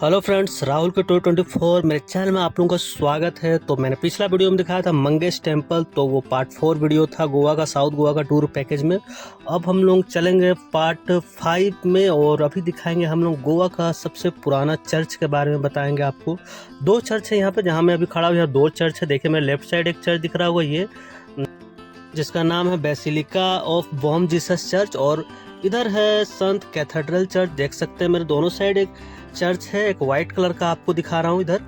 Hello friends, Rahul के tour 24 मेरे channel में आप लोगों का स्वागत है। तो मैंने पिछला वीडियो में दिखाया था मंगेश टेम्पल, तो वो पार्ट 4 वीडियो था गोवा का, साउथ गोवा का टूर पैकेज में। अब हम लोग चलेंगे पार्ट 5 में और अभी दिखाएंगे हम लोग गोवा का सबसे पुराना चर्च के बारे में बताएंगे आपको। दो चर्च है यहाँ पे, जहाँ मैं अभी खड़ा हूँ यहाँ दो चर्च है। देखिए मेरे लेफ्ट साइड एक चर्च दिख रहा होगा ये, जिसका नाम है basilica of Bom Jesus church, और इधर है संत कैथेड्रल चर्च। देख सकते हैं मेरे दोनों साइड एक चर्च है, एक वाइट कलर का आपको दिखा रहा हूँ इधर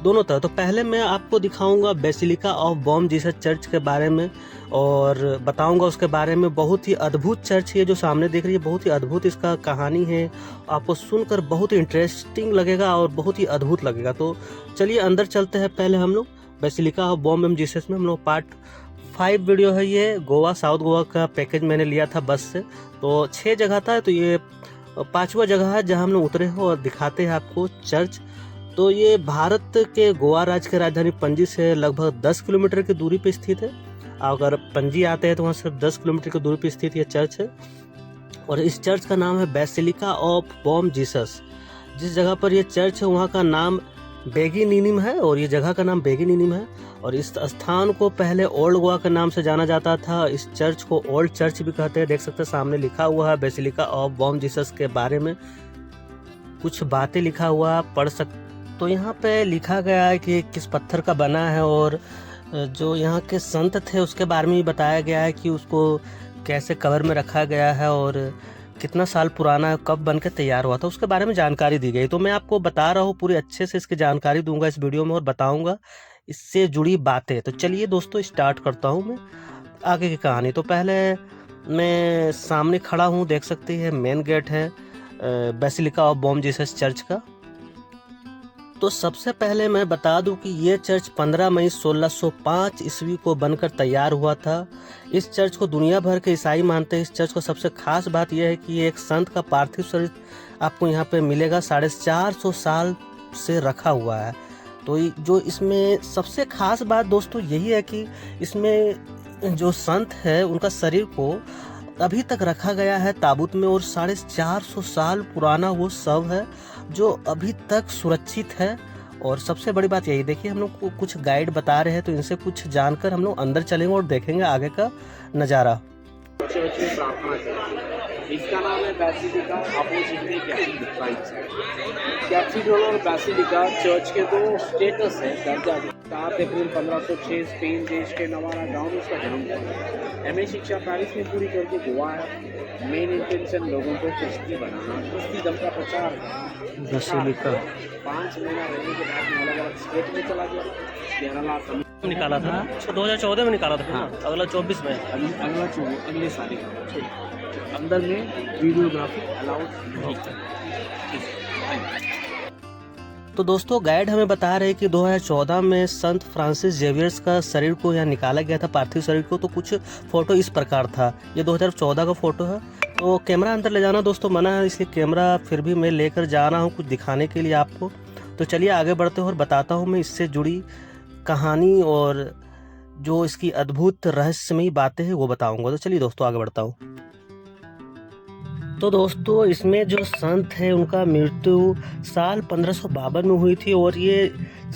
दोनों तरफ। तो पहले मैं आपको दिखाऊंगा basilica of Bom Jesus church के बारे में और बताऊंगा उसके बारे में। बहुत ही अद्भुत चर्च है जो सामने दिख रही है, बहुत ही अद्भुत इसका कहानी है। आपको सुनकर बहुत ही इंटरेस्टिंग लगेगा और बहुत ही अद्भुत लगेगा। तो चलिए अंदर चलते हैं। पहले हम लोग बेसिलिका ऑफ बॉम जीसस में हम लोग पार्ट 5 वीडियो है ये। गोवा साउथ गोवा का पैकेज मैंने लिया था बस से, तो 6 जगह था, तो ये 5वां जगह है जहां हम लोग उतरे हो और दिखाते हैं आपको चर्च। तो ये भारत के गोवा राज्य की राजधानी पणजी से लगभग 10 किलोमीटर की दूरी पर स्थित है। अगर पणजी आते हैं तो वहाँ से 10 किलोमीटर की दूरी पर स्थित ये चर्च है। और इस चर्च का नाम है बेसिलिका ऑफ बॉम जीसस। जिस जगह पर ये चर्च है वहाँ का नाम बेगिनिनिम है और ये जगह का नाम बेगिनिनिम है। और इस स्थान को पहले ओल्ड गोवा के नाम से जाना जाता था। इस चर्च को ओल्ड चर्च भी कहते हैं। देख सकते हैं सामने लिखा हुआ है बेसिलिका ऑफ बॉम जीसस के बारे में कुछ बातें लिखा हुआ, पढ़ सकते। तो यहाँ पे लिखा गया है कि किस पत्थर का बना है और जो यहाँ के संत थे उसके बारे में भी बताया गया है कि उसको कैसे कवर में रखा गया है और कितना साल पुराना है, कब बनकर तैयार हुआ था, उसके बारे में जानकारी दी गई। तो मैं आपको बता रहा हूँ पूरी अच्छे से इसकी जानकारी दूंगा इस वीडियो में और बताऊंगा इससे जुड़ी बातें। तो चलिए दोस्तों स्टार्ट करता हूँ मैं आगे की कहानी। तो पहले मैं सामने खड़ा हूँ, देख सकते हैं मेन गेट है basilica of Bom Jesus church का। तो सबसे पहले मैं बता दूं कि ये चर्च 15 मई 1605 ईस्वी को बनकर तैयार हुआ था। इस चर्च को दुनिया भर के ईसाई मानते हैं। इस चर्च को सबसे खास बात यह है कि ये एक संत का पार्थिव शरीर आपको यहाँ पे मिलेगा, 450 साल से रखा हुआ है। तो जो इसमें सबसे खास बात दोस्तों यही है कि इसमें जो संत है उनका शरीर को अभी तक रखा गया है ताबूत में, और 450 साल पुराना वो शव है जो अभी तक सुरक्षित है। और सबसे बड़ी बात यही, देखिए हम लोग को कुछ गाइड बता रहे हैं तो इनसे कुछ जानकर हम लोग अंदर चलेंगे और देखेंगे आगे का नज़ारा। इसका नाम है बेसिलिका अपोजिटरी कैथीड्रल और बेसिलिका चर्च के दो स्टेटस है दर्जा। 7 अप्रैल 1506 स्पेन देश के नवारा गांव में इसका जन्म हुआ। एमए शिक्षा पेरिस में पूरी करके गोवा है। मेन इंटेंशन लोगों को क्रिश्ती बनाना, क्रिश्ती धर्म का प्रचार है। बेसिलिका 5 महीना रहने के बाद अलग अलग स्टेट में चला गया। 11 लाख निकाला था 2014 में निकाला था। हाँ। अगला 24 में, अगले साल अंदर में वीडियोग्राफी अलाउड नहीं है। तो दोस्तों गाइड हमें बता रहे हैं कि 2014 में संत फ्रांसिस जेवियर्स का शरीर को यहाँ निकाला गया था, पार्थिव शरीर को। तो कुछ फोटो इस प्रकार था, ये 2014 का फोटो है। तो कैमरा अंदर ले जाना दोस्तों मना है, इसलिए कैमरा फिर भी मैं लेकर जा रहा हूँ कुछ दिखाने के लिए आपको। तो चलिए आगे बढ़ते हैं और बताता हूँ मैं इससे जुड़ी कहानी और जो इसकी अद्भुत रहस्यमयी बातें हैं वो बताऊँगा। तो चलिए दोस्तों आगे बढ़ता हूँ। तो दोस्तों इसमें जो संत है उनका मृत्यु साल 1552 में हुई थी और ये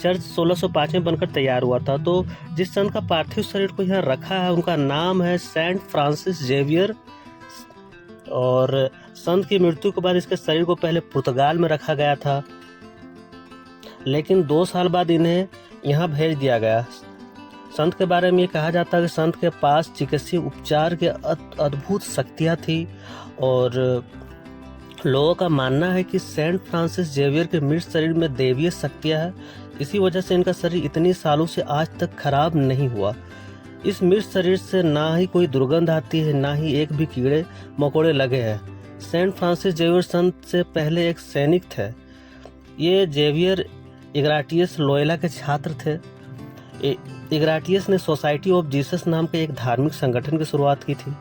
चर्च 1605 में बनकर तैयार हुआ था। तो जिस संत का पार्थिव शरीर को यहाँ रखा है उनका नाम है सेंट फ्रांसिस जेवियर। और संत की मृत्यु के बाद इसके शरीर को पहले पुर्तगाल में रखा गया था, लेकिन 2 साल बाद इन्हें यहाँ भेज दिया गया। संत के बारे में ये कहा जाता है कि संत के पास चिकित्सीय उपचार के अद्भुत शक्तियाँ थी और लोगों का मानना है कि सेंट फ्रांसिस जेवियर के मृत शरीर में दैवीय शक्तियाँ हैं। इसी वजह से इनका शरीर इतनी सालों से आज तक खराब नहीं हुआ। इस मृत शरीर से ना ही कोई दुर्गंध आती है, ना ही एक भी कीड़े मकोड़े लगे हैं। सेंट फ्रांसिस जेवियर संत से पहले एक सैनिक थे। ये जेवियर इग्नाटियस लोयोला के छात्र थे। इग्नाटियस ने सोसाइटी ऑफ जीसस नाम के एक धार्मिक संगठन की शुरुआत की थी।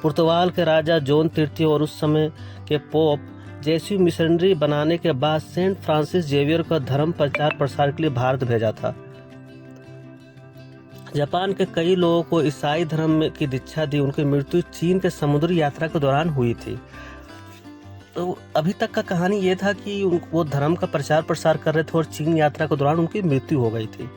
पुर्तगाल के राजा जॉन तृतीय और उस समय के पोप जेसु मिशनरी बनाने के बाद सेंट फ्रांसिस जेवियर का धर्म प्रचार प्रसार के लिए भारत भेजा था। जापान के कई लोगों को ईसाई धर्म की दीक्षा दी। उनकी मृत्यु चीन के समुद्री यात्रा के दौरान हुई थी। तो अभी तक का कहानी ये था कि वो धर्म का प्रचार प्रसार कर रहे थे और चीन यात्रा के दौरान उनकी मृत्यु हो गई थी।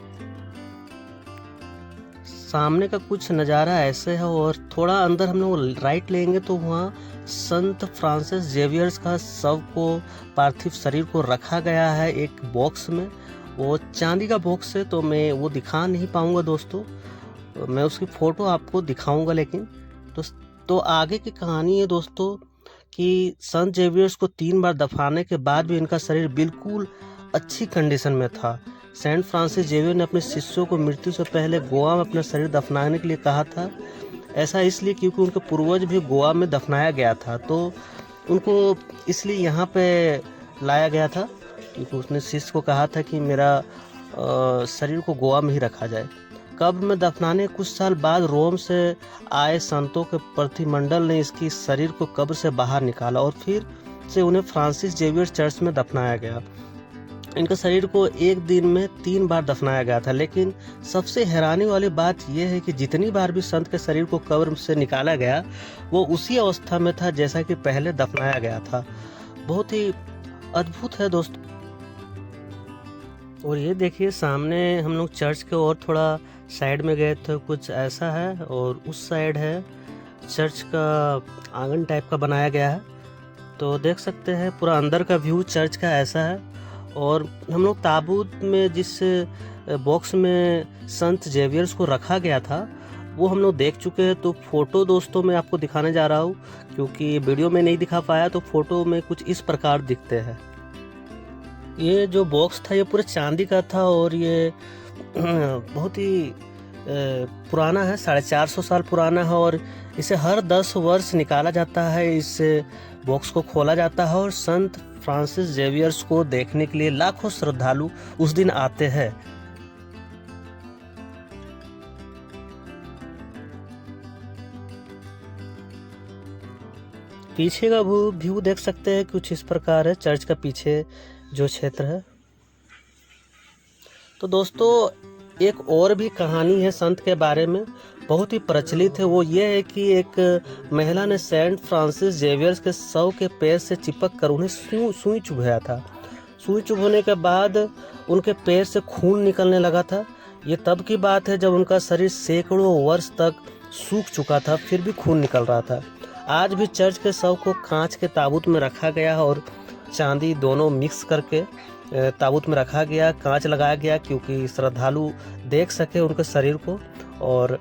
सामने का कुछ नज़ारा ऐसे है और थोड़ा अंदर हम लोग राइट लेंगे तो वहाँ संत फ्रांसिस जेवियर्स का शव को, पार्थिव शरीर को रखा गया है एक बॉक्स में। वो चांदी का बॉक्स है तो मैं वो दिखा नहीं पाऊँगा दोस्तों, मैं उसकी फ़ोटो आपको दिखाऊंगा। लेकिन तो आगे की कहानी है दोस्तों कि संत जेवियर्स को 3 बार दफनाने के बाद भी इनका शरीर बिल्कुल अच्छी कंडीशन में था। सेंट फ्रांसिस जेवियर ने अपने शिष्यों को मृत्यु से पहले गोवा में अपना शरीर दफनाने के लिए कहा था। ऐसा इसलिए क्योंकि उनके पूर्वज भी गोवा में दफनाया गया था, तो उनको इसलिए यहाँ पे लाया गया था क्योंकि उसने शिष्य को कहा था कि मेरा शरीर को गोवा में ही रखा जाए। कब्र में दफनाने कुछ साल बाद रोम से आए संतों के प्रतिमंडल ने इसकी शरीर को कब्र से बाहर निकाला और फिर से उन्हें फ्रांसिस जेवियर चर्च में दफनाया गया। इनके शरीर को एक दिन में 3 बार दफनाया गया था, लेकिन सबसे हैरानी वाली बात यह है कि जितनी बार भी संत के शरीर को कब्र से निकाला गया वो उसी अवस्था में था जैसा कि पहले दफनाया गया था। बहुत ही अद्भुत है दोस्तों। और ये देखिए सामने हम लोग चर्च के और थोड़ा साइड में गए तो कुछ ऐसा है और उस साइड है चर्च का आंगन टाइप का बनाया गया है। तो देख सकते हैं पूरा अंदर का व्यू चर्च का ऐसा है। और हम लोग ताबूत में जिस बॉक्स में संत जेवियर्स को रखा गया था वो हम लोग देख चुके हैं। तो फ़ोटो दोस्तों मैं आपको दिखाने जा रहा हूँ क्योंकि वीडियो में नहीं दिखा पाया, तो फ़ोटो में कुछ इस प्रकार दिखते हैं। ये जो बॉक्स था ये पूरे चांदी का था और ये बहुत ही पुराना है, 450 साल पुराना है और इसे हर 10 वर्ष निकाला जाता है। इस बॉक्स को खोला जाता है और संत फ्रांसिस जेवियर्स को देखने के लिए लाखों श्रद्धालु उस दिन आते हैं। पीछे का व्यू देख सकते हैं कुछ इस प्रकार है, चर्च का पीछे जो क्षेत्र है। तो दोस्तों एक और भी कहानी है संत के बारे में, बहुत ही प्रचलित है। वो ये है कि एक महिला ने सेंट फ्रांसिस जेवियर्स के शव के पैर से चिपक कर उन्हें सुई चुभाया था। सुई चुभने के बाद उनके पैर से खून निकलने लगा था। ये तब की बात है जब उनका शरीर सैकड़ों वर्ष तक सूख चुका था, फिर भी खून निकल रहा था। आज भी चर्च के शव को कांच के ताबूत में रखा गया और चांदी दोनों मिक्स करके ताबूत में रखा गया, कांच लगाया गया क्योंकि श्रद्धालु देख सके उनके शरीर को। और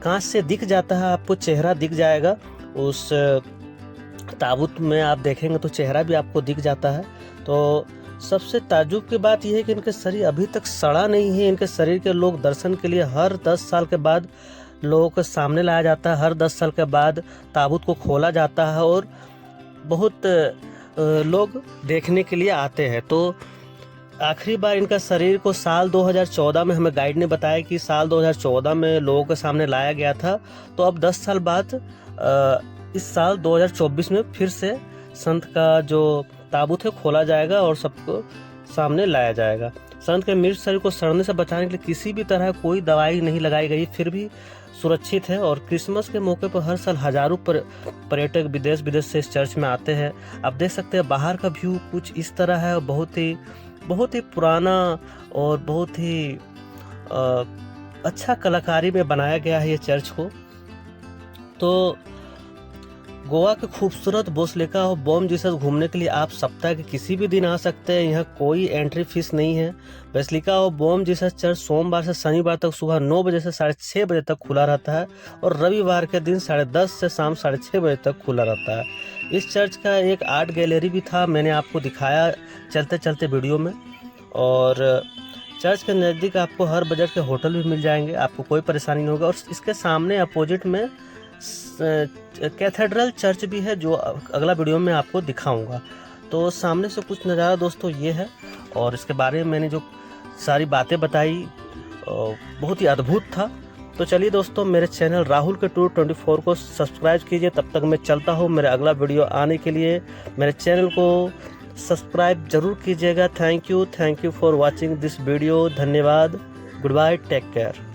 कांच से दिख जाता है, आपको चेहरा दिख जाएगा उस ताबूत में, आप देखेंगे तो चेहरा भी आपको दिख जाता है। तो सबसे ताज्जुब की बात यह है कि इनके शरीर अभी तक सड़ा नहीं है। इनके शरीर के लोग दर्शन के लिए हर 10 साल के बाद लोगों के सामने लाया जाता है। हर 10 साल के बाद ताबूत को खोला जाता है और बहुत लोग देखने के लिए आते हैं। तो आखिरी बार इनका शरीर को साल 2014 में हमें गाइड ने बताया कि साल 2014 में लोगों के सामने लाया गया था। तो अब 10 साल बाद इस साल 2024 में फिर से संत का जो ताबूत है खोला जाएगा और सबको सामने लाया जाएगा। संत के मृत शरीर को सड़ने से बचाने के लिए किसी भी तरह कोई दवाई नहीं लगाई गई, फिर भी सुरक्षित है। और क्रिसमस के मौके पर हर साल हजारों पर्यटक विदेश से इस चर्च में आते हैं। आप देख सकते हैं बाहर का व्यू कुछ इस तरह है, बहुत ही पुराना और बहुत ही अच्छा कलाकारी में बनाया गया है ये चर्च को। तो गोवा के खूबसूरत बोसलेका और बॉम जीसस घूमने के लिए आप सप्ताह के किसी भी दिन आ सकते हैं। यहाँ कोई एंट्री फीस नहीं है। बोसलेका और बॉम जीसस चर्च सोमवार से शनिवार तक सुबह 9 बजे से 6:30 बजे तक खुला रहता है और रविवार के दिन 10:30 से शाम 6:30 बजे तक खुला रहता है। इस चर्च का एक आर्ट गैलरी भी था, मैंने आपको दिखाया चलते चलते वीडियो में। और चर्च के नज़दीक आपको हर बजट के होटल भी मिल जाएंगे, आपको कोई परेशानी नहीं होगा। और इसके सामने अपोजिट में कैथेड्रल चर्च भी है जो अगला वीडियो में आपको दिखाऊंगा। तो सामने से कुछ नज़ारा दोस्तों ये है और इसके बारे में मैंने जो सारी बातें बताई बहुत ही अद्भुत था। तो चलिए दोस्तों, मेरे चैनल राहुल के टूर 24 को सब्सक्राइब कीजिए। तब तक मैं चलता हूँ, मेरे अगला वीडियो आने के लिए मेरे चैनल को सब्सक्राइब जरूर कीजिएगा। Thank you for watching this video. धन्यवाद। Goodbye, take care.